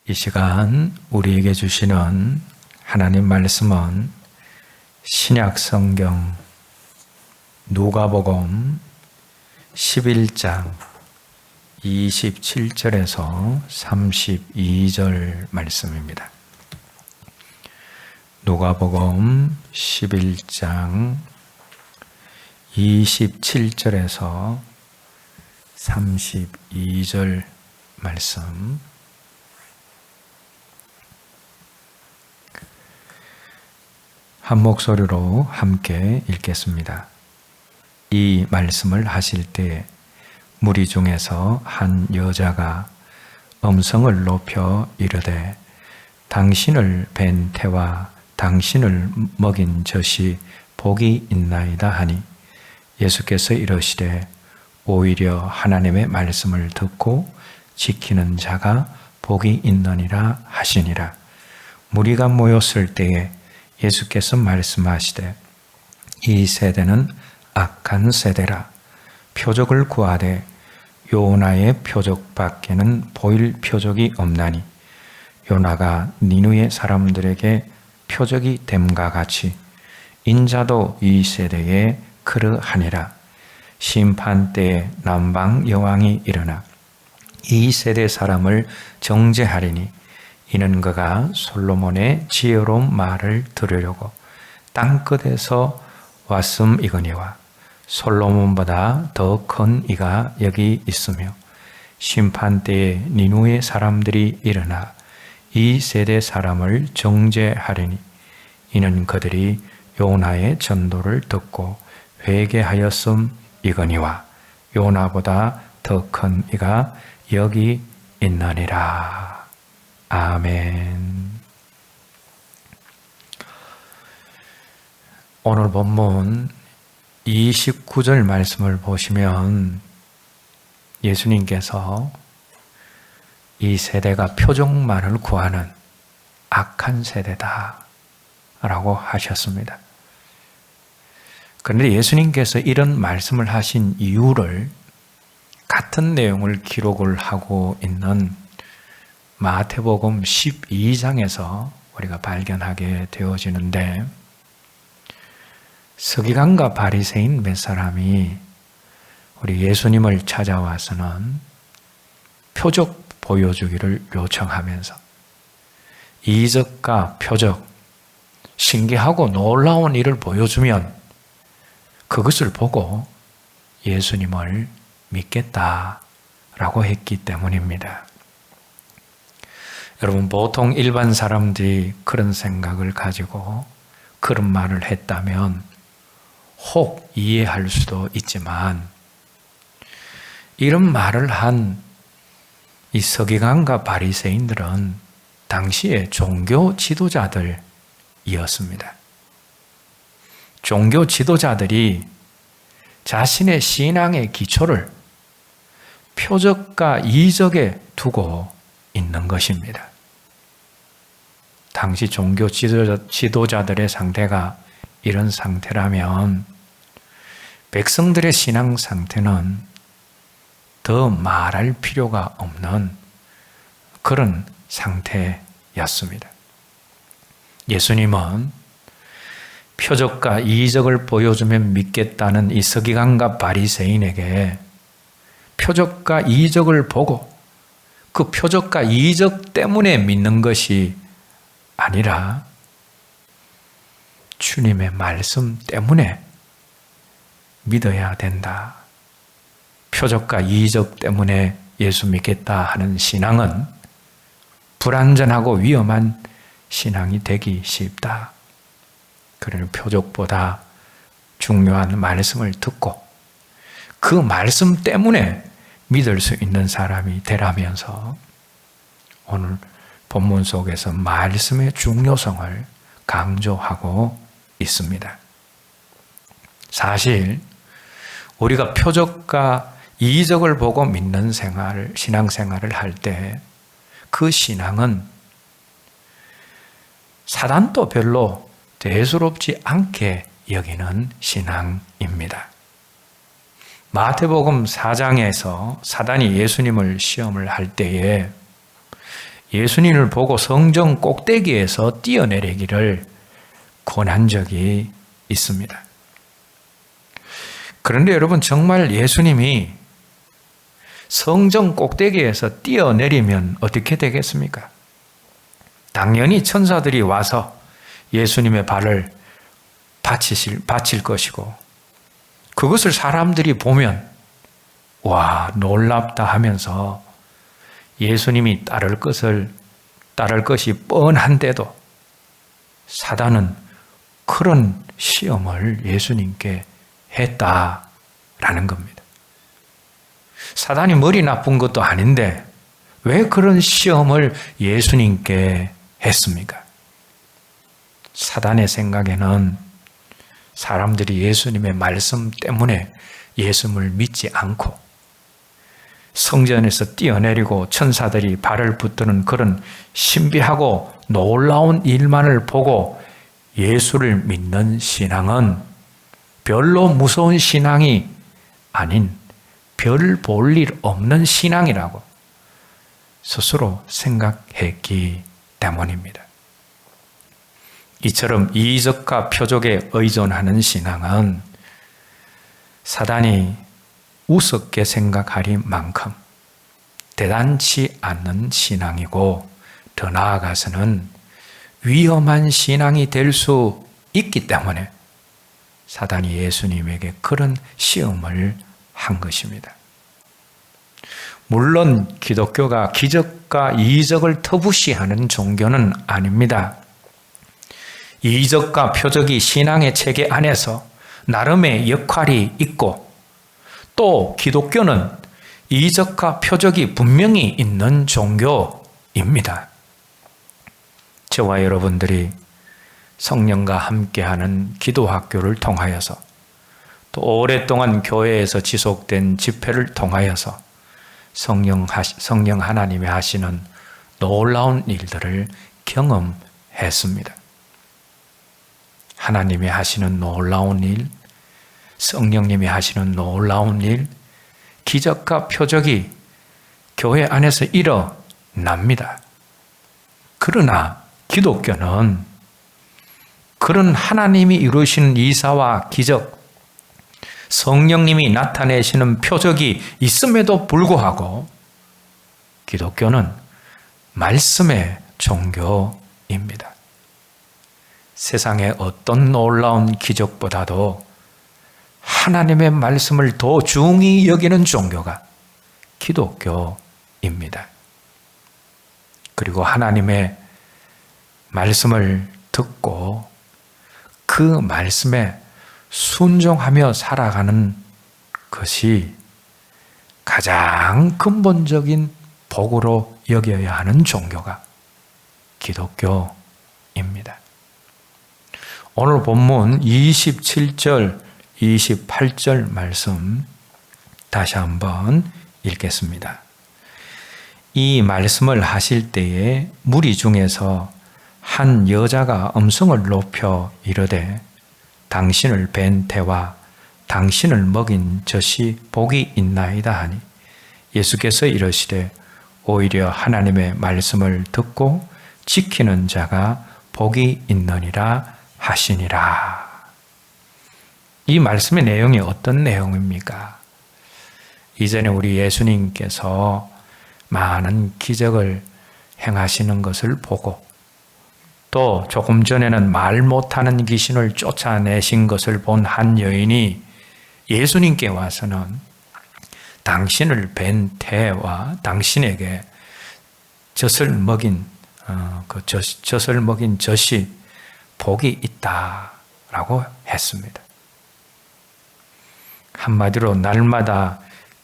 이 시간 우리에게 주시는 하나님 말씀은 신약 성경 누가복음 11장 27절에서 32절 말씀입니다. 누가복음 11장 27절에서 32절 말씀. 한 목소리로 함께 읽겠습니다. 이 말씀을 하실 때 무리 중에서 한 여자가 음성을 높여 이르되 당신을 뵌 태와 당신을 먹인 젖이 복이 있나이다 하니 예수께서 이르시되 오히려 하나님의 말씀을 듣고 지키는 자가 복이 있느니라 하시니라. 무리가 모였을 때에 예수께서 말씀하시되 이 세대는 악한 세대라. 표적을 구하되 요나의 표적밖에는 보일 표적이 없나니 요나가 니느웨 사람들에게 표적이 됨과 같이 인자도 이 세대에 그러하니라. 심판 때에 남방 여왕이 일어나 이 세대 사람을 정죄하리니 이는 그가 솔로몬의 지혜로운 말을 들으려고 땅끝에서 왔음이거니와 솔로몬보다 더 큰 이가 여기 있으며 심판 때에 니느웨 사람들이 일어나 이 세대 사람을 정죄하리니 이는 그들이 요나의 전도를 듣고 회개하였음이거니와 요나보다 더 큰 이가 여기 있느니라. 아멘. 오늘 본문 29절 말씀을 보시면 예수님께서 이 세대가 표적만을 구하는 악한 세대다 라고 하셨습니다. 그런데 예수님께서 이런 말씀을 하신 이유를 같은 내용을 기록을 하고 있는 마태복음 12장에서 우리가 발견하게 되어지는데 서기관과 바리새인 몇 사람이 우리 예수님을 찾아와서는 표적 보여주기를 요청하면서 이적과 표적, 신기하고 놀라운 일을 보여주면 그것을 보고 예수님을 믿겠다라고 했기 때문입니다. 여러분, 보통 일반 사람들이 그런 생각을 가지고 그런 말을 했다면 혹 이해할 수도 있지만 이런 말을 한 이 서기관과 바리새인들은 당시의 종교 지도자들이었습니다. 종교 지도자들이 자신의 신앙의 기초를 표적과 이적에 두고 있는 것입니다. 당시 종교 지도자들의 상태가 이런 상태라면 백성들의 신앙 상태는 더 말할 필요가 없는 그런 상태였습니다. 예수님은 표적과 이적을 보여주면 믿겠다는 이 서기관과 바리새인에게 표적과 이적을 보고 그 표적과 이적 때문에 믿는 것이 아니라 주님의 말씀 때문에 믿어야 된다. 표적과 이적 때문에 예수 믿겠다 하는 신앙은 불완전하고 위험한 신앙이 되기 쉽다. 그러니 표적보다 중요한 말씀을 듣고 그 말씀 때문에 믿을 수 있는 사람이 되라면서 오늘 본문 속에서 말씀의 중요성을 강조하고 있습니다. 사실 우리가 표적과 이적을 보고 믿는 신앙생활을 할 때 그 신앙은 사단도 별로 대수롭지 않게 여기는 신앙입니다. 마태복음 4장에서 사단이 예수님을 시험을 할 때에 예수님을 보고 성전 꼭대기에서 뛰어내리기를 권한 적이 있습니다. 그런데 여러분, 정말 예수님이 성전 꼭대기에서 뛰어내리면 어떻게 되겠습니까? 당연히 천사들이 와서 예수님의 발을 받칠 것이고, 그것을 사람들이 보면 와, 놀랍다 하면서 예수님이 따를 것이 뻔한데도 사단은 그런 시험을 예수님께 했다라는 겁니다. 사단이 머리 나쁜 것도 아닌데 왜 그런 시험을 예수님께 했습니까? 사단의 생각에는 사람들이 예수님의 말씀 때문에 예수님을 믿지 않고 성전에서 뛰어내리고 천사들이 발을 붙드는 그런 신비하고 놀라운 일만을 보고 예수를 믿는 신앙은 별로 무서운 신앙이 아닌 별 볼 일 없는 신앙이라고 스스로 생각했기 때문입니다. 이처럼 이적과 표적에 의존하는 신앙은 사단이 우습게 생각하리만큼 대단치 않는 신앙이고, 더 나아가서는 위험한 신앙이 될 수 있기 때문에 사단이 예수님에게 그런 시험을 한 것입니다. 물론 기독교가 기적과 이적을 터부시하는 종교는 아닙니다. 이적과 표적이 신앙의 체계 안에서 나름의 역할이 있고, 또 기독교는 이적과 표적이 분명히 있는 종교입니다. 저와 여러분들이 성령과 함께하는 기도학교를 통하여서, 또 오랫동안 교회에서 지속된 집회를 통하여서 성령 하나님이 하시는 놀라운 일들을 경험했습니다. 하나님이 하시는 놀라운 일, 성령님이 하시는 놀라운 일, 기적과 표적이 교회 안에서 일어납니다. 그러나 기독교는 그런 하나님이 이루시는 이사와 기적, 성령님이 나타내시는 표적이 있음에도 불구하고 기독교는 말씀의 종교입니다. 세상의 어떤 놀라운 기적보다도 하나님의 말씀을 더 중히 여기는 종교가 기독교입니다. 그리고 하나님의 말씀을 듣고 그 말씀에 순종하며 살아가는 것이 가장 근본적인 복으로 여겨야 하는 종교가 기독교입니다. 오늘 본문 27절, 28절 말씀 다시 한번 읽겠습니다. 이 말씀을 하실 때에 무리 중에서 한 여자가 음성을 높여 이르되 당신을 뵌 태와 당신을 먹인 젖이 복이 있나이다 하니, 예수께서 이르시되 오히려 하나님의 말씀을 듣고 지키는 자가 복이 있느니라 하시니라. 이 말씀의 내용이 어떤 내용입니까? 이전에 우리 예수님께서 많은 기적을 행하시는 것을 보고, 또 조금 전에는 말 못하는 귀신을 쫓아내신 것을 본 한 여인이 예수님께 와서는 당신을 뵌 태와 당신에게 젖을 먹인 젖이 복이 있다라고 했습니다. 한마디로 날마다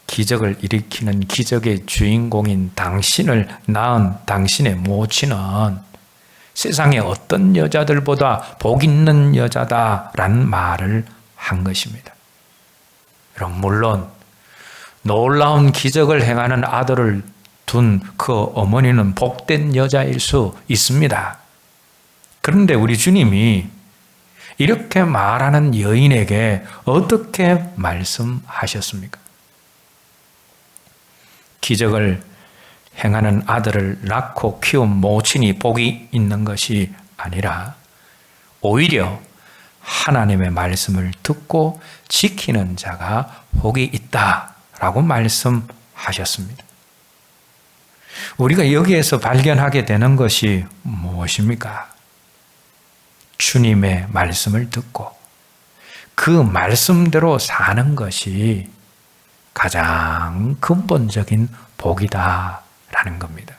기적을 일으키는 기적의 주인공인 당신을 낳은 당신의 모친은 세상의 어떤 여자들보다 복 있는 여자다라는 말을 한 것입니다. 여러분, 물론 놀라운 기적을 행하는 아들을 둔 그 어머니는 복된 여자일 수 있습니다. 그런데 우리 주님이 이렇게 말하는 여인에게 어떻게 말씀하셨습니까? 기적을 행하는 아들을 낳고 키운 모친이 복이 있는 것이 아니라 오히려 하나님의 말씀을 듣고 지키는 자가 복이 있다라고 말씀하셨습니다. 우리가 여기에서 발견하게 되는 것이 무엇입니까? 주님의 말씀을 듣고 그 말씀대로 사는 것이 가장 근본적인 복이다라는 겁니다.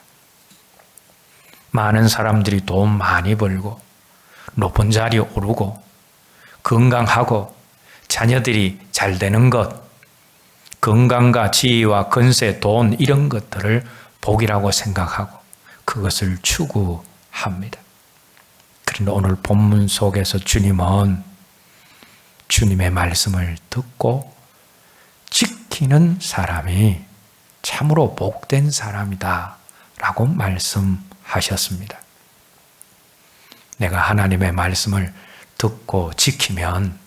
많은 사람들이 돈 많이 벌고 높은 자리에 오르고 건강하고 자녀들이 잘 되는 것, 건강과 지위와 권세, 돈 이런 것들을 복이라고 생각하고 그것을 추구합니다. 그런데 오늘 본문 속에서 주님은 주님의 말씀을 듣고 지키는 사람이 참으로 복된 사람이다 라고 말씀하셨습니다. 내가 하나님의 말씀을 듣고 지키면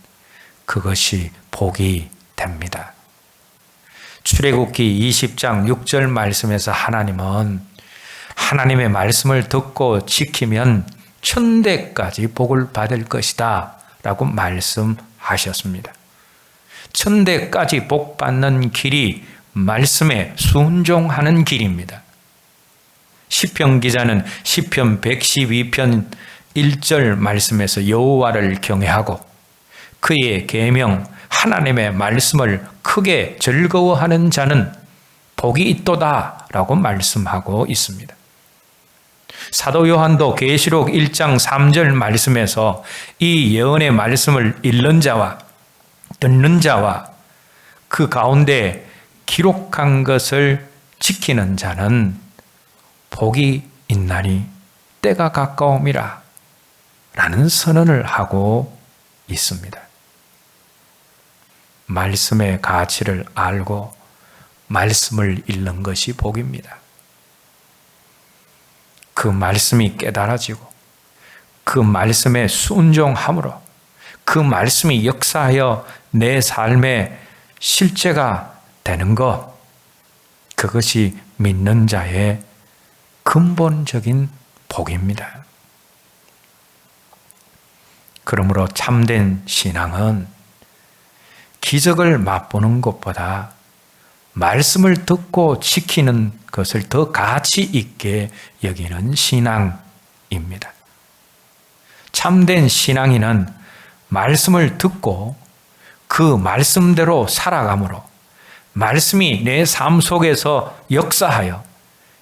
그것이 복이 됩니다. 출애굽기 20장 6절 말씀에서 하나님은 하나님의 말씀을 듣고 지키면 천대까지 복을 받을 것이다 라고 말씀하셨습니다. 천대까지 복 받는 길이 말씀에 순종하는 길입니다. 시편 기자는 시편 112편 1절 말씀에서 여호와를 경외하고 그의 계명 하나님의 말씀을 크게 즐거워하는 자는 복이 있도다 라고 말씀하고 있습니다. 사도 요한도 계시록 1장 3절 말씀에서 이 예언의 말씀을 읽는 자와 듣는 자와 그 가운데 기록한 것을 지키는 자는 복이 있나니 때가 가까움이라 라는 선언을 하고 있습니다. 말씀의 가치를 알고 말씀을 읽는 것이 복입니다. 그 말씀이 깨달아지고 그 말씀에 순종함으로 그 말씀이 역사하여 내 삶의 실제가 되는 것, 그것이 믿는 자의 근본적인 복입니다. 그러므로 참된 신앙은 기적을 맛보는 것보다 말씀을 듣고 지키는 것을 더 가치 있게 여기는 신앙입니다. 참된 신앙인은 말씀을 듣고 그 말씀대로 살아감으로 말씀이 내 삶 속에서 역사하여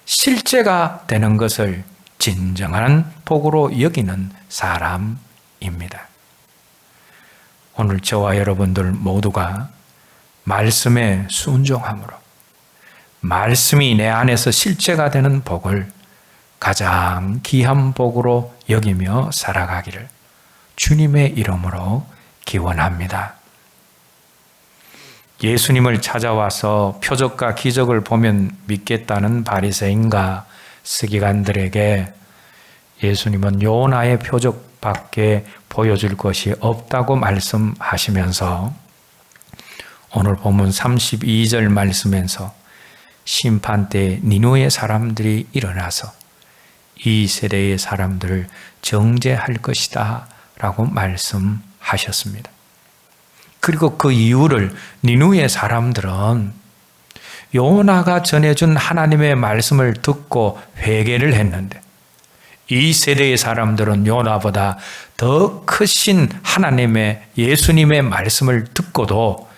실제가 되는 것을 진정한 복으로 여기는 사람입니다. 오늘 저와 여러분들 모두가 말씀에 순종함으로 말씀이 내 안에서 실제가 되는 복을 가장 귀한 복으로 여기며 살아가기를 주님의 이름으로 기원합니다. 예수님을 찾아와서 표적과 기적을 보면 믿겠다는 바리새인과 서기관들에게 예수님은 요나의 표적밖에 보여줄 것이 없다고 말씀하시면서 오늘 본문 32절 말씀에서 심판 때 니느웨 사람들이 일어나서 이 세대의 사람들을 정죄할 것이다 라고 말씀하셨습니다. 그리고 그 이유를 니느웨 사람들은 요나가 전해준 하나님의 말씀을 듣고 회개를 했는데 이 세대의 사람들은 요나보다 더 크신 하나님의 예수님의 말씀을 듣고도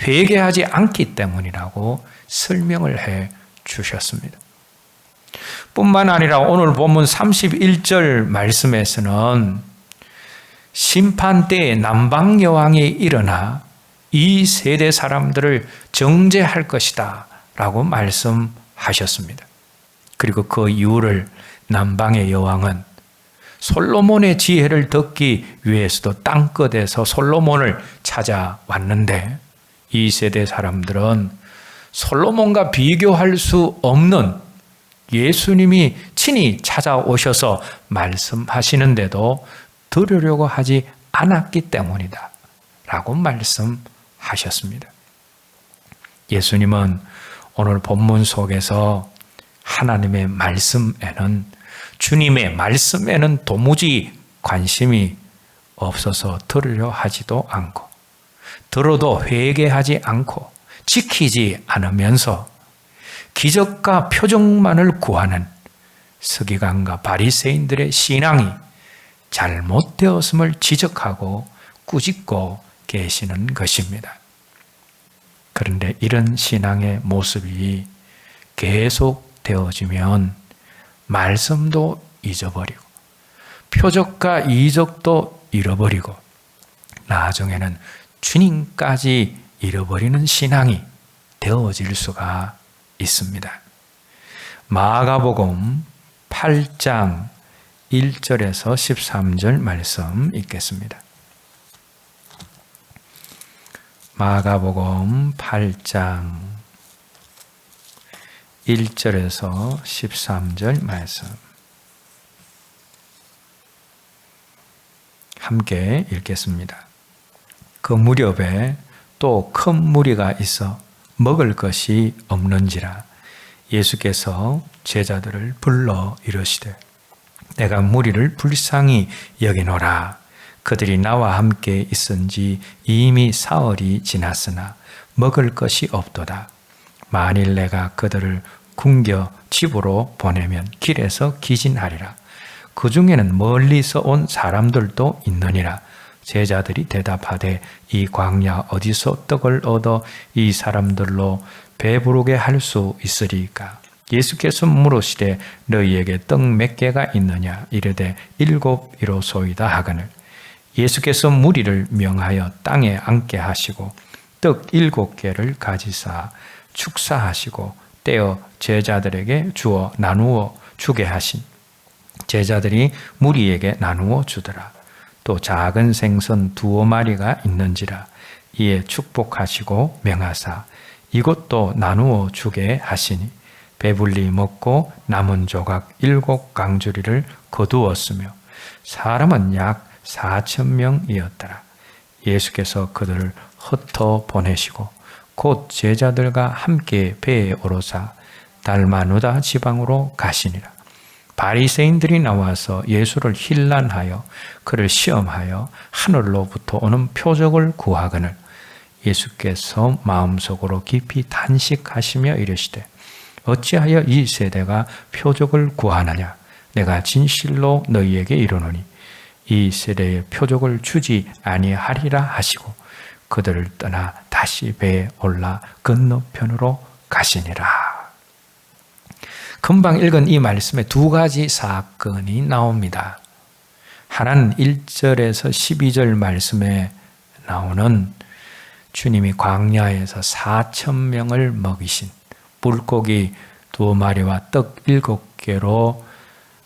회개하지 않기 때문이라고 설명을 해 주셨습니다. 뿐만 아니라 오늘 본문 31절 말씀에서는 심판 때에 남방 여왕이 일어나 이 세대 사람들을 정죄할 것이다 라고 말씀하셨습니다. 그리고 그 이유를 남방의 여왕은 솔로몬의 지혜를 듣기 위해서도 땅끝에서 솔로몬을 찾아왔는데 이 세대 사람들은 솔로몬과 비교할 수 없는 예수님이 친히 찾아오셔서 말씀하시는데도 들으려고 하지 않았기 때문이다 라고 말씀하셨습니다. 예수님은 오늘 본문 속에서 하나님의 말씀에는, 주님의 말씀에는 도무지 관심이 없어서 들으려 하지도 않고, 들어도 회개하지 않고 지키지 않으면서 기적과 표적만을 구하는 서기관과 바리새인들의 신앙이 잘못되었음을 지적하고 꾸짖고 계시는 것입니다. 그런데 이런 신앙의 모습이 계속 되어지면 말씀도 잊어버리고 표적과 이적도 잃어버리고 나중에는 주님까지 잃어버리는 신앙이 되어질 수가 있습니다. 마가복음 8장 1절에서 13절 말씀 읽겠습니다. 마가복음 8장 1절에서 13절 말씀 함께 읽겠습니다. 그 무렵에 또 큰 무리가 있어 먹을 것이 없는지라 예수께서 제자들을 불러 이르시되 내가 무리를 불쌍히 여기노라. 그들이 나와 함께 있은지 이미 사흘이 지났으나 먹을 것이 없도다. 만일 내가 그들을 굶겨 집으로 보내면 길에서 기진하리라. 그 중에는 멀리서 온 사람들도 있느니라. 제자들이 대답하되 이 광야 어디서 떡을 얻어 이 사람들로 배부르게 할 수 있으리까? 예수께서 물으시되 너희에게 떡 몇 개가 있느냐? 이르되 7이로소이다 하거늘 예수께서 무리를 명하여 땅에 앉게 하시고 떡 7개를 가지사 축사하시고 떼어 제자들에게 주어 나누어 주게 하신 제자들이 무리에게 나누어 주더라. 또 작은 생선 2마리가 있는지라 이에 축복하시고 명하사 이것도 나누어 주게 하시니 배불리 먹고 남은 조각 7강주리를 거두었으며 사람은 약 4,000명이었더라. 예수께서 그들을 흩어 보내시고 곧 제자들과 함께 배에 오르사 달마누다 지방으로 가시니라. 바리새인들이 나와서 예수를 힐난하여 그를 시험하여 하늘로부터 오는 표적을 구하거늘 예수께서 마음속으로 깊이 단식하시며 이르시되 어찌하여 이 세대가 표적을 구하느냐? 내가 진실로 너희에게 이르노니 이 세대에 표적을 주지 아니하리라 하시고 그들을 떠나 다시 배에 올라 건너편으로 가시니라. 금방 읽은 이 말씀에 2가지 사건이 나옵니다. 하나는 1절에서 12절 말씀에 나오는 주님이 광야에서 4,000명을 먹이신 물고기 2마리와 떡 7개로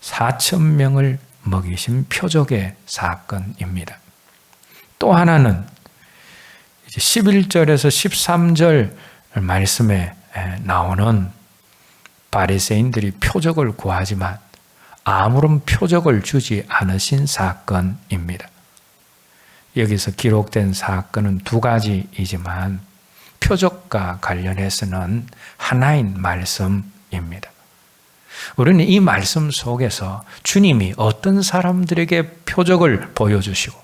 4,000명을 먹이신 표적의 사건입니다. 또 하나는 11절에서 13절 말씀에 나오는 바리새인들이 표적을 구하지만 아무런 표적을 주지 않으신 사건입니다. 여기서 기록된 사건은 2가지이지만 표적과 관련해서는 하나인 말씀입니다. 우리는 이 말씀 속에서 주님이 어떤 사람들에게 표적을 보여주시고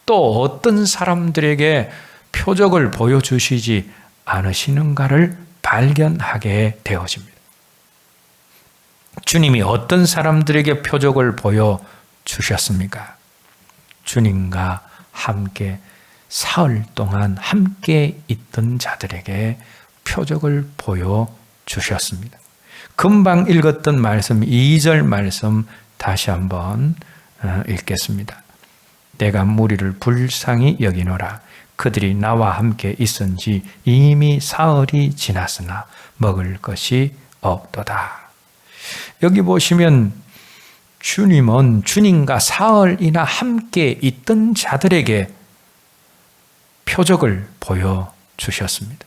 또 어떤 사람들에게 표적을 보여주시지 않으시는가를 발견하게 되어집니다. 주님이 어떤 사람들에게 표적을 보여주셨습니까? 주님과 함께 사흘 동안 함께 있던 자들에게 표적을 보여주셨습니다. 금방 읽었던 말씀 2절 말씀 다시 한번 읽겠습니다. 내가 무리를 불쌍히 여기노라. 그들이 나와 함께 있은지 이미 사흘이 지났으나 먹을 것이 없도다. 여기 보시면 주님은 주님과 사흘이나 함께 있던 자들에게 표적을 보여주셨습니다.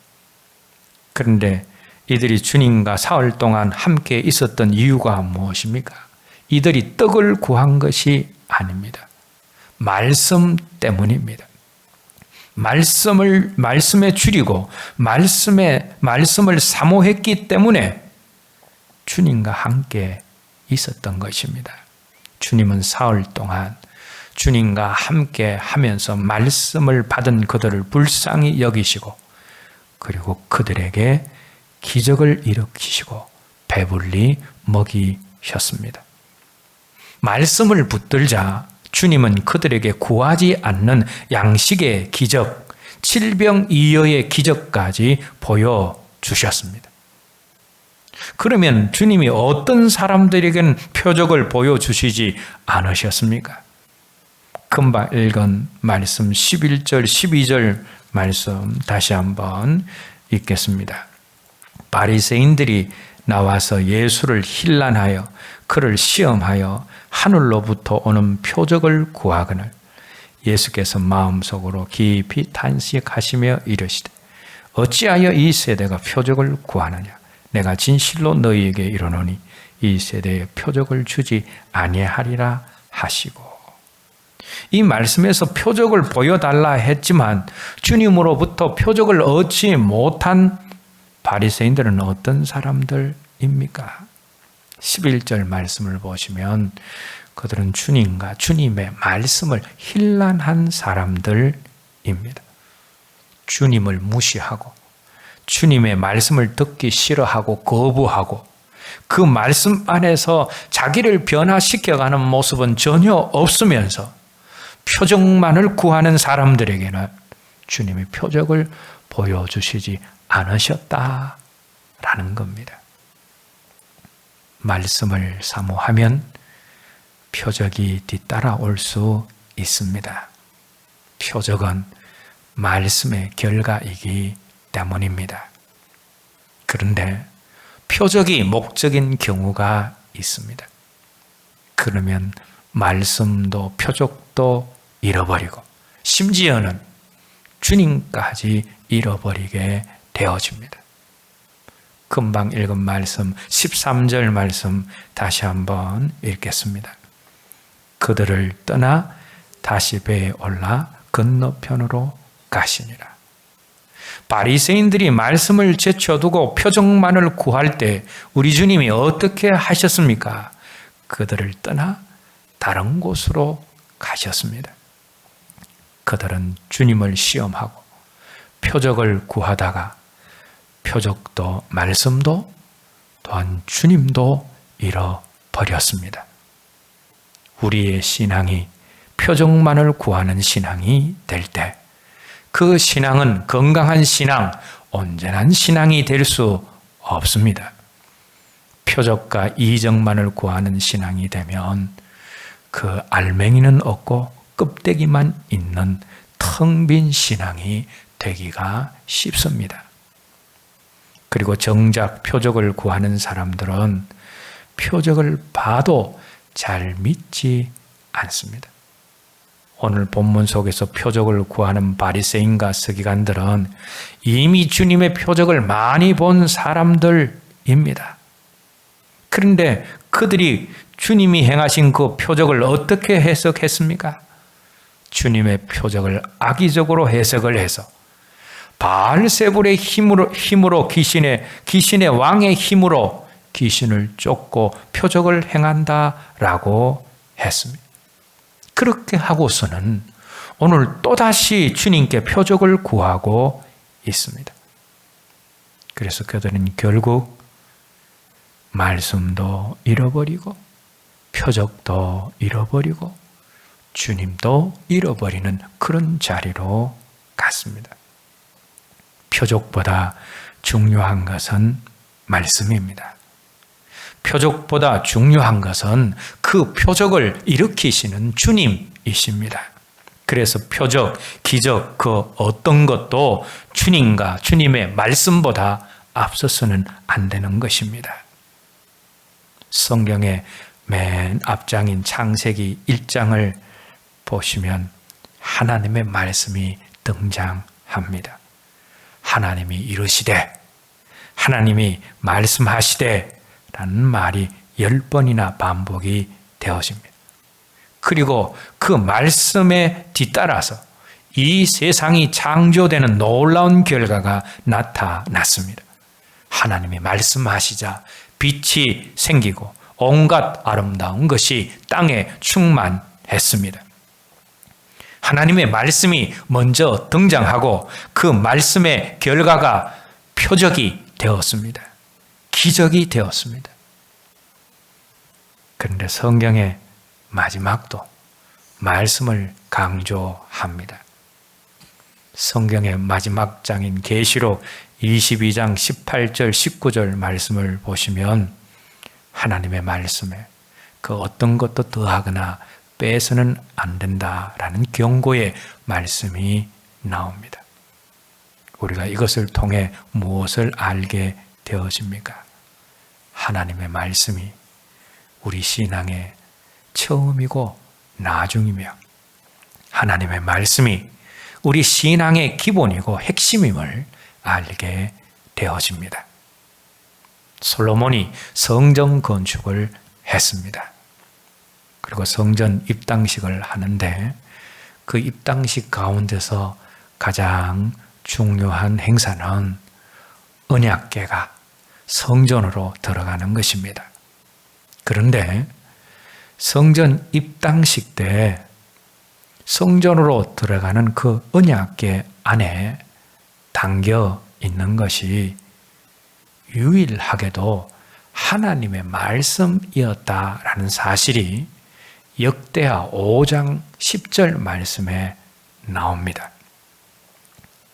그런데 이들이 주님과 사흘 동안 함께 있었던 이유가 무엇입니까? 이들이 떡을 구한 것이 아닙니다. 말씀 때문입니다. 말씀에 줄이고 말씀을 사모했기 때문에 주님과 함께 있었던 것입니다. 주님은 사흘 동안 주님과 함께 하면서 말씀을 받은 그들을 불쌍히 여기시고 그리고 그들에게 기적을 일으키시고 배불리 먹이셨습니다. 말씀을 붙들자 주님은 그들에게 구하지 않는 양식의 기적, 칠병이어의 기적까지 보여주셨습니다. 그러면 주님이 어떤 사람들에게는 표적을 보여주시지 않으셨습니까? 금방 읽은 말씀 11절, 12절 말씀 다시 한번 읽겠습니다. 바리새인들이 나와서 예수를 힐난하여 그를 시험하여 하늘로부터 오는 표적을 구하거늘 예수께서 마음속으로 깊이 탄식하시며 이르시되 어찌하여 이 세대가 표적을 구하느냐 내가 진실로 너희에게 이르노니 이 세대에 표적을 주지 아니하리라 하시고 이 말씀에서 표적을 보여달라 했지만 주님으로부터 표적을 얻지 못한 바리새인들은 어떤 사람들입니까? 11절 말씀을 보시면 그들은 주님과 주님의 말씀을 힐난한 사람들입니다. 주님을 무시하고 주님의 말씀을 듣기 싫어하고 거부하고 그 말씀 안에서 자기를 변화시켜가는 모습은 전혀 없으면서 표적만을 구하는 사람들에게는 주님이 표적을 보여주시지 않으셨다라는 겁니다. 말씀을 사모하면 표적이 뒤따라올 수 있습니다. 표적은 말씀의 결과이기 때문입니다. 그런데 표적이 목적인 경우가 있습니다. 그러면 말씀도 표적도 잃어버리고 심지어는 주님까지 잃어버리게 되어집니다. 금방 읽은 말씀 13절 말씀 다시 한번 읽겠습니다. 그들을 떠나 다시 배에 올라 건너편으로 가시니라. 바리새인들이 말씀을 제쳐두고 표적만을 구할 때 우리 주님이 어떻게 하셨습니까? 그들을 떠나 다른 곳으로 가셨습니다. 그들은 주님을 시험하고 표적을 구하다가 표적도 말씀도 또한 주님도 잃어버렸습니다. 우리의 신앙이 표적만을 구하는 신앙이 될 때 그 신앙은 건강한 신앙, 온전한 신앙이 될 수 없습니다. 표적과 이적만을 구하는 신앙이 되면 그 알맹이는 없고 껍데기만 있는 텅 빈 신앙이 되기가 쉽습니다. 그리고 정작 표적을 구하는 사람들은 표적을 봐도 잘 믿지 않습니다. 오늘 본문 속에서 표적을 구하는 바리새인과 서기관들은 이미 주님의 표적을 많이 본 사람들입니다. 그런데 그들이 주님이 행하신 그 표적을 어떻게 해석했습니까? 주님의 표적을 악의적으로 해석을 해서 바알세불의 힘으로 귀신의 왕의 힘으로 귀신을 쫓고 표적을 행한다라고 했습니다. 그렇게 하고서는 오늘 또다시 주님께 표적을 구하고 있습니다. 그래서 그들은 결국 말씀도 잃어버리고 표적도 잃어버리고 주님도 잃어버리는 그런 자리로 갔습니다. 표적보다 중요한 것은 말씀입니다. 표적보다 중요한 것은 그 표적을 일으키시는 주님이십니다. 그래서 표적, 기적 그 어떤 것도 주님과 주님의 말씀보다 앞서서는 안 되는 것입니다. 성경의 맨 앞장인 창세기 1장을 보시면 하나님의 말씀이 등장합니다. 하나님이 이르시되, 하나님이 말씀하시되 라는 말이 10번이나 반복이 되어집니다. 그리고 그 말씀에 뒤따라서 이 세상이 창조되는 놀라운 결과가 나타났습니다. 하나님이 말씀하시자 빛이 생기고 온갖 아름다운 것이 땅에 충만했습니다. 하나님의 말씀이 먼저 등장하고 그 말씀의 결과가 표적이 되었습니다. 기적이 되었습니다. 그런데 성경의 마지막도 말씀을 강조합니다. 성경의 마지막 장인 계시록 22장 18절 19절 말씀을 보시면 하나님의 말씀에 그 어떤 것도 더하거나 빼서는 안 된다라는 경고의 말씀이 나옵니다. 우리가 이것을 통해 무엇을 알게 되어집니까? 하나님의 말씀이 우리 신앙의 처음이고 나중이며 하나님의 말씀이 우리 신앙의 기본이고 핵심임을 알게 되어집니다. 솔로몬이 성전 건축을 했습니다. 그리고 성전 입당식을 하는데 그 입당식 가운데서 가장 중요한 행사는 언약궤가 성전으로 들어가는 것입니다. 그런데 성전 입당식 때 성전으로 들어가는 그 언약궤 안에 담겨 있는 것이 유일하게도 하나님의 말씀이었다라는 사실이 역대하 5장 10절 말씀에 나옵니다.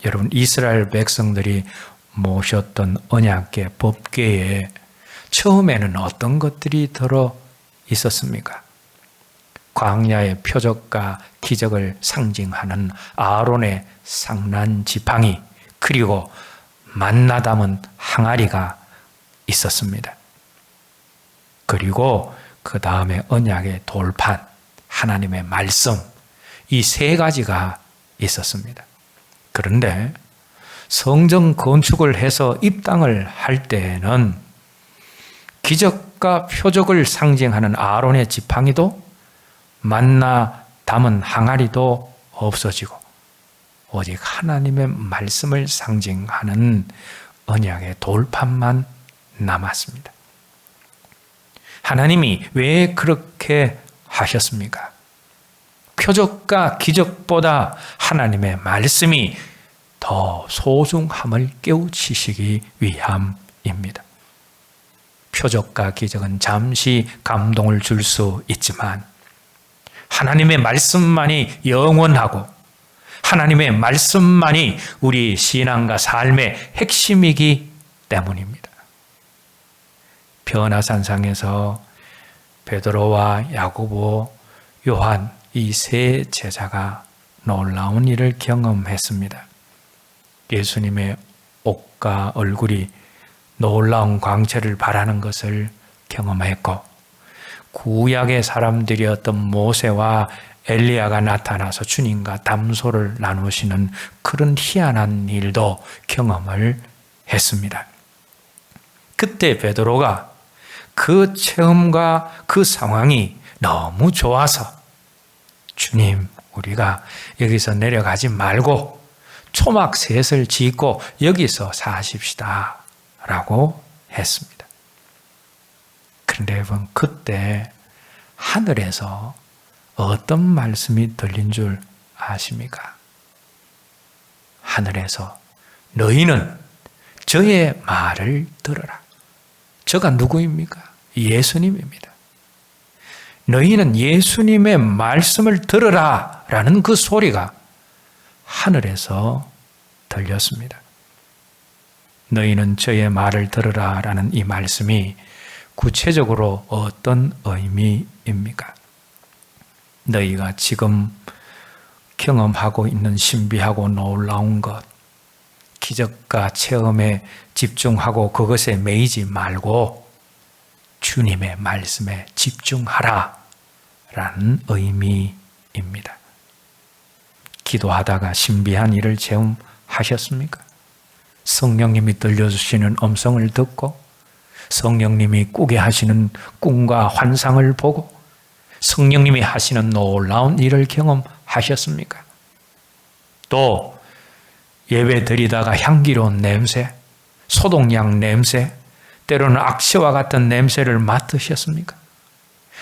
여러분, 이스라엘 백성들이 모셨던 언약궤 법궤에 처음에는 어떤 것들이 들어 있었습니까? 광야의 표적과 기적을 상징하는 아론의 상난 지팡이, 그리고 만나 담은 항아리가 있었습니다. 그리고 그 다음에 언약의 돌판, 하나님의 말씀, 이 세 가지가 있었습니다. 그런데 성전 건축을 해서 입당을 할 때에는 기적과 표적을 상징하는 아론의 지팡이도 만나 담은 항아리도 없어지고 오직 하나님의 말씀을 상징하는 언약의 돌판만 남았습니다. 하나님이 왜 그렇게 하셨습니까? 표적과 기적보다 하나님의 말씀이 더 소중함을 깨우치시기 위함입니다. 표적과 기적은 잠시 감동을 줄 수 있지만 하나님의 말씀만이 영원하고 하나님의 말씀만이 우리 신앙과 삶의 핵심이기 때문입니다. 변화산상에서 베드로와 야고보, 요한 이 세 제자가 놀라운 일을 경험했습니다. 예수님의 옷과 얼굴이 놀라운 광채를 발하는 것을 경험했고 구약의 사람들이었던 모세와 엘리야가 나타나서 주님과 담소를 나누시는 그런 희한한 일도 경험을 했습니다. 그때 베드로가 그 체험과 그 상황이 너무 좋아서 주님, 우리가 여기서 내려가지 말고 초막셋을 짓고 여기서 사십시다 라고 했습니다. 그런데 여러분, 그때 하늘에서 어떤 말씀이 들린 줄 아십니까? 하늘에서 너희는 저의 말을 들으라. 저가 누구입니까? 예수님입니다. 너희는 예수님의 말씀을 들으라 라는 그 소리가 하늘에서 들렸습니다. 너희는 저의 말을 들으라 라는 이 말씀이 구체적으로 어떤 의미입니까? 너희가 지금 경험하고 있는 신비하고 놀라운 것, 기적과 체험에 집중하고 그것에 매이지 말고 주님의 말씀에 집중하라 라는 의미입니다. 기도하다가 신비한 일을 체험하셨습니까? 성령님이 들려주시는 음성을 듣고 성령님이 꾸게 하시는 꿈과 환상을 보고 성령님이 하시는 놀라운 일을 경험하셨습니까? 또 예배 드리다가 향기로운 냄새, 소독약 냄새, 때로는 악취와 같은 냄새를 맡으셨습니까?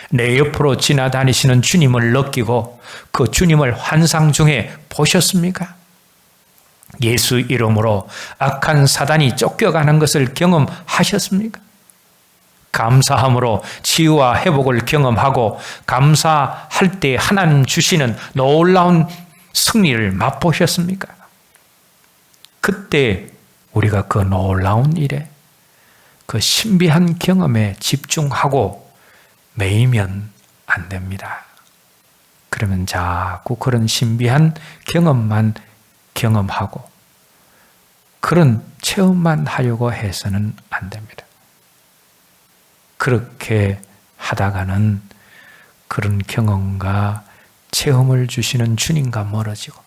내 옆으로 지나다니시는 주님을 느끼고 그 주님을 환상 중에 보셨습니까? 예수 이름으로 악한 사단이 쫓겨가는 것을 경험하셨습니까? 감사함으로 치유와 회복을 경험하고 감사할 때 하나님 주시는 놀라운 승리를 맛보셨습니까? 그때 우리가 그 놀라운 일에, 그 신비한 경험에 집중하고 매이면 안 됩니다. 그러면 자꾸 그런 신비한 경험만 경험하고 그런 체험만 하려고 해서는 안 됩니다. 그렇게 하다가는 그런 경험과 체험을 주시는 주님과 멀어지고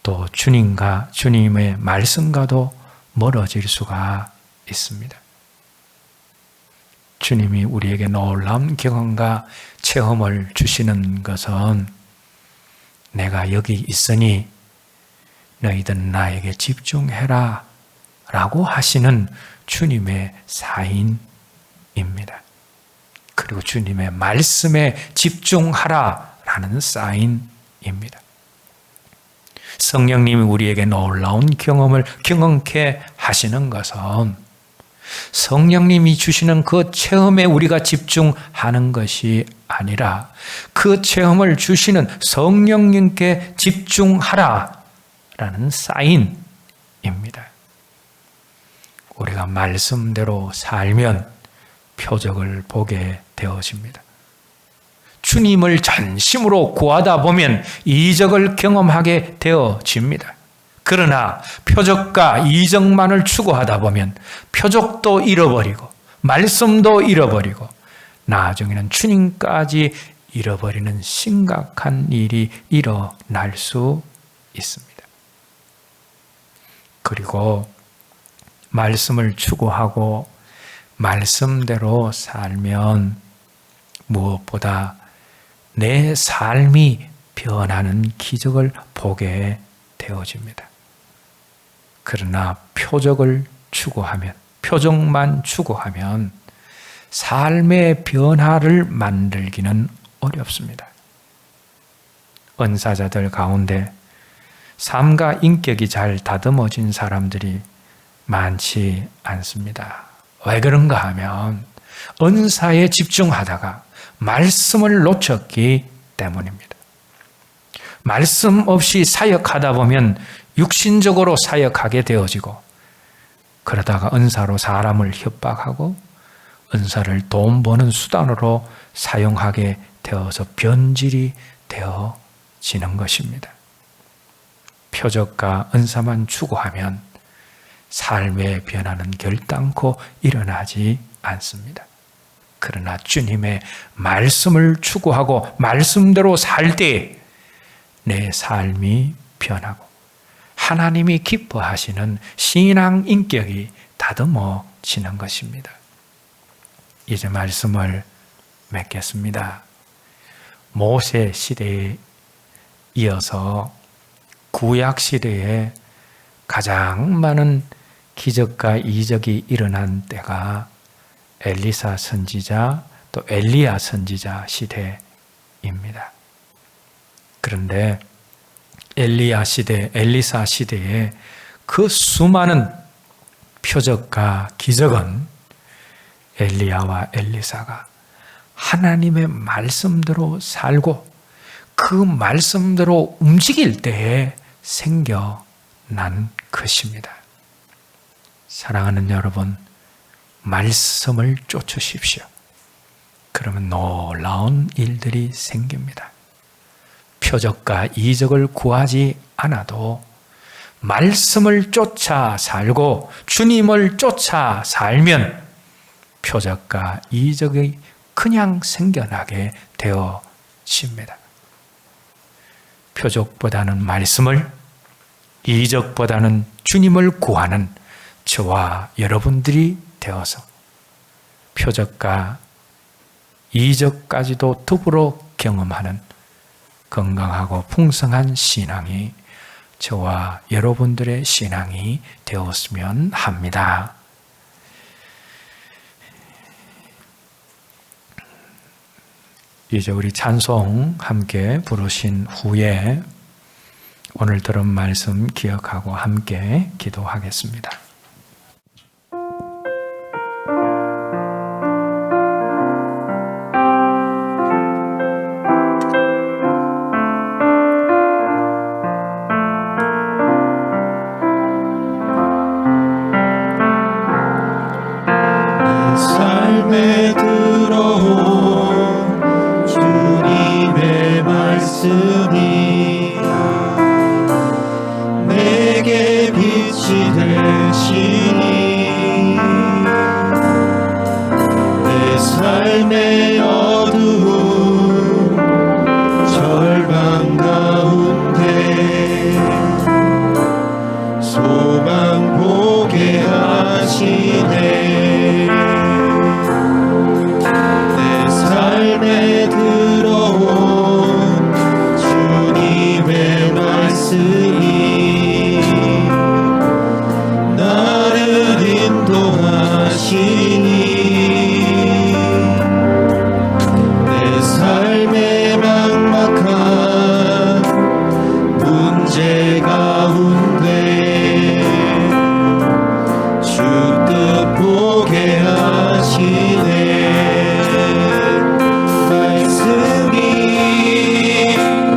또 주님의 말씀과도 멀어질 수가 있습니다. 주님이 우리에게 놀라운 경험과 체험을 주시는 것은 내가 여기 있으니 너희들 나에게 집중해라 라고 하시는 주님의 사인입니다. 그리고 주님의 말씀에 집중하라 라는 사인입니다. 성령님이 우리에게 놀라운 경험을 경험케 하시는 것은 성령님이 주시는 그 체험에 우리가 집중하는 것이 아니라 그 체험을 주시는 성령님께 집중하라 라는 사인입니다. 우리가 말씀대로 살면 표적을 보게 되어집니다. 주님을 전심으로 구하다 보면 이적을 경험하게 되어집니다. 그러나 표적과 이적만을 추구하다 보면 표적도 잃어버리고 말씀도 잃어버리고 나중에는 주님까지 잃어버리는 심각한 일이 일어날 수 있습니다. 그리고 말씀을 추구하고 말씀대로 살면 무엇보다 내 삶이 변하는 기적을 보게 되어집니다. 그러나 표적만 추구하면 삶의 변화를 만들기는 어렵습니다. 은사자들 가운데 삶과 인격이 잘 다듬어진 사람들이 많지 않습니다. 왜 그런가 하면 은사에 집중하다가 말씀을 놓쳤기 때문입니다. 말씀 없이 사역하다 보면 육신적으로 사역하게 되어지고 그러다가 은사로 사람을 협박하고 은사를 돈 버는 수단으로 사용하게 되어서 변질이 되어지는 것입니다. 표적과 은사만 추구하면 삶의 변화는 결단코 일어나지 않습니다. 그러나 주님의 말씀을 추구하고 말씀대로 살 때 내 삶이 변하고 하나님이 기뻐하시는 신앙 인격이 다듬어지는 것입니다. 이제 말씀을 맺겠습니다. 모세 시대에 이어서 구약 시대에 가장 많은 기적과 이적이 일어난 때가 엘리사 선지자 또 엘리야 선지자 시대입니다. 그런데 엘리사 시대에 그 수많은 표적과 기적은 엘리야와 엘리사가 하나님의 말씀대로 살고 그 말씀대로 움직일 때에 생겨난 것입니다. 사랑하는 여러분, 말씀을 쫓으십시오. 그러면 놀라운 일들이 생깁니다. 표적과 이적을 구하지 않아도 말씀을 쫓아 살고 주님을 쫓아 살면 표적과 이적이 그냥 생겨나게 되어집니다. 표적보다는 말씀을, 이적보다는 주님을 구하는 저와 여러분들이 되어서 표적과 이적까지도 더불어 경험하는 건강하고 풍성한 신앙이 저와 여러분들의 신앙이 되었으면 합니다. 이제 우리 찬송 함께 부르신 후에 오늘 들은 말씀 기억하고 함께 기도하겠습니다. 삶에 들어온 주님의 말씀이 내게 빛이 되시니 내 삶의 어두운 절망 가운데 소망 보게 하시네. 삶에 들어온 주님의 말씀이 나를 인도하시니 내 삶의 막막한 문제 가운데 주 뜻 보게 하시네.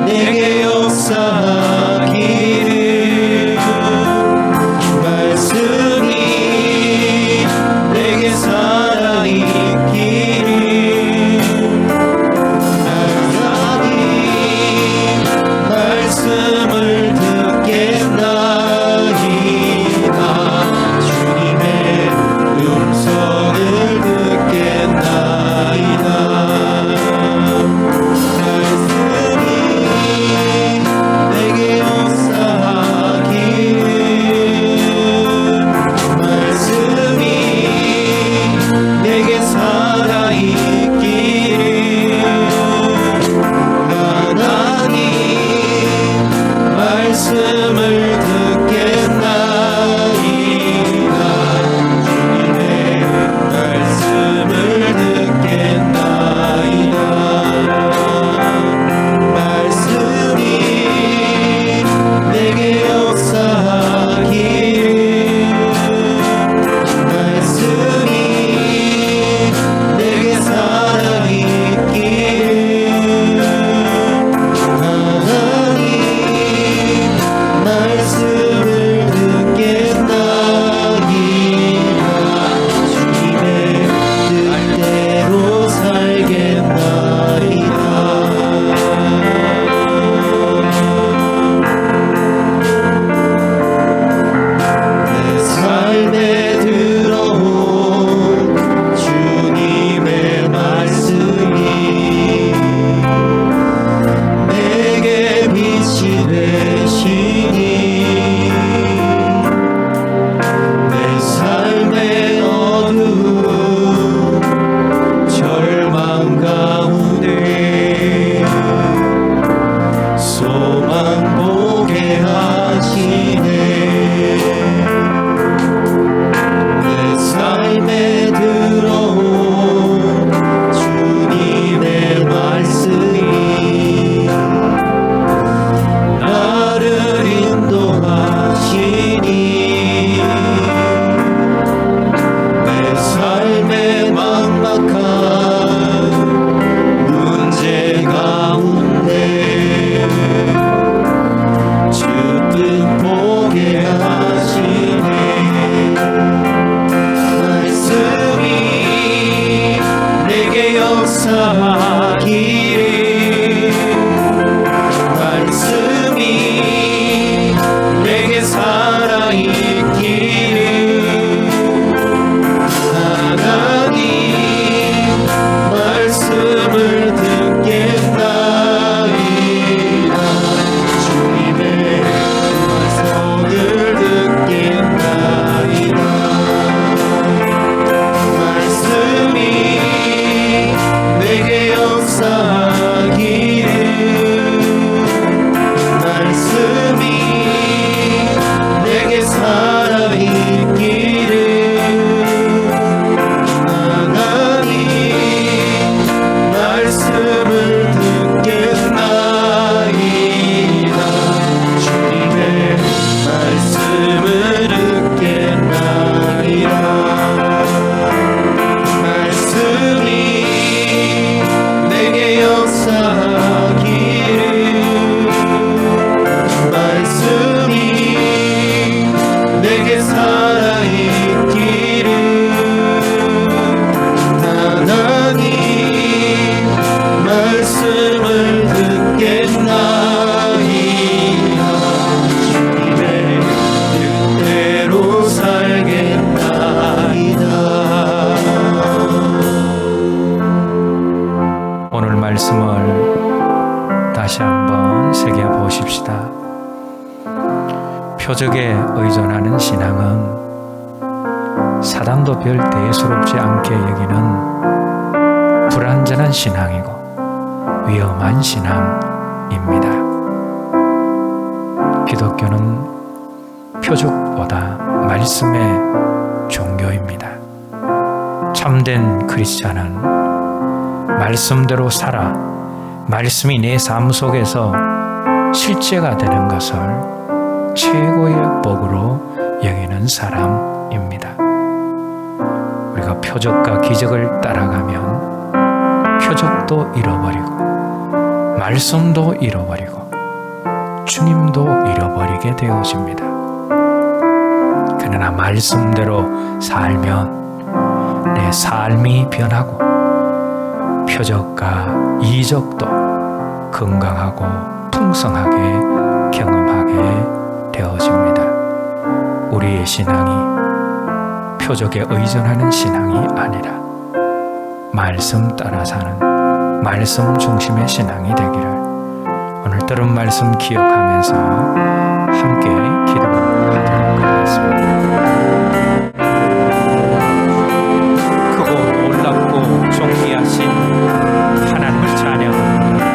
내게 역사하기를 말씀이 내게 살아있기를 하나님 말씀을 듣겠나이다. 주님의 음성을 듣겠나이다. 말씀을 듣겠나이다. 주님의 말씀을 듣겠나이다. 말씀이 내게 역사하기를 말씀이 내게 살아있기를 말씀을 듣겠나이다. 주님의 뜻대로 살겠나이다. 내 삶에 들어온 주님의 말씀이 내게 빛이 되시니 내 삶의 어두운 절망 가운데 소망 보게 하시네. 내 삶에 들어온 주님의 말씀이 나를 인도하시니 내 삶의 막막한 문제 가운데 주 뜻 보게 하시네. 말씀이 내게 역사하기를 말씀이 내게 살아있기를 하나님 말씀을 듣겠나이다. 주님의 음성을 듣겠나이다. 말씀이 내게 역사 말씀을 다시 한번 새겨보십시다. 표적에 의존하는 신앙은 사단도 별 대수롭지 않게 여기는 불완전한 신앙이고 위험한 신앙입니다. 기독교는 표적보다 말씀의 종교입니다. 참된 크리스찬은 말씀대로 살아 말씀이 내 삶 속에서 실제가 되는 것을 최고의 복으로 여기는 사람입니다. 우리가 표적과 기적을 따라가면 표적도 잃어버리고 말씀도 잃어버리고 주님도 잃어버리게 되어집니다. 그러나 말씀대로 살면 내 삶이 변하고 표적과 이적도 건강하고 풍성하게 경험하게 되어집니다. 우리의 신앙이 표적에 의존하는 신앙이 아니라 말씀 따라 사는 말씀 중심의 신앙이 되기를 오늘 들은 말씀 기억하면서 함께 기도하도록 하겠습니다. 크고 놀랍고 존귀하신 하나님을 찬양합니다.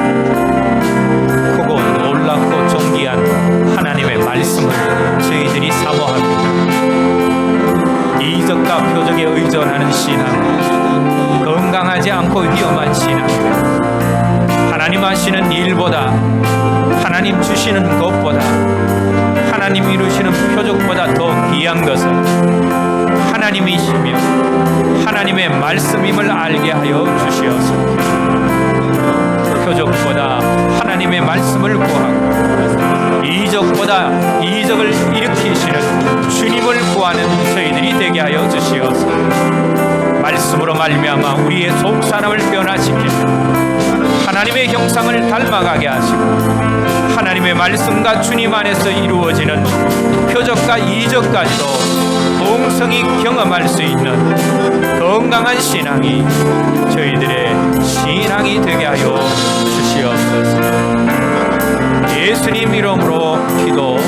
크고 놀랍고 존귀한 하나님의 말씀을 저희들이 사모합니다. 이적과 표적에 의존하는 신앙, 건강하지 않고 위험한 신앙, 하나님 하시는 일보다 하나님 주시는 것보다 하나님 이루시는 표적보다 더 귀한 것은 하나님이시며 하나님의 말씀임을 알게 하여 주시옵소서. 표적보다 하나님의 말씀을 구하고 이적보다 이적을 일으키시는 주님을 구하는 저희들이 되게 하여 주시옵소서. 말씀으로 말미암아 우리의 속사람을 변화시키시고 하나님의 형상을 닮아가게 하시고 하나님의 말씀과 주님 안에서 이루어지는 표적과 이적까지도丰盛히 경험할 수 있는 건강한 신앙이 저희들의 신앙이 되게 하여 주시옵소서. 예수님 이름으로 기도드립니다.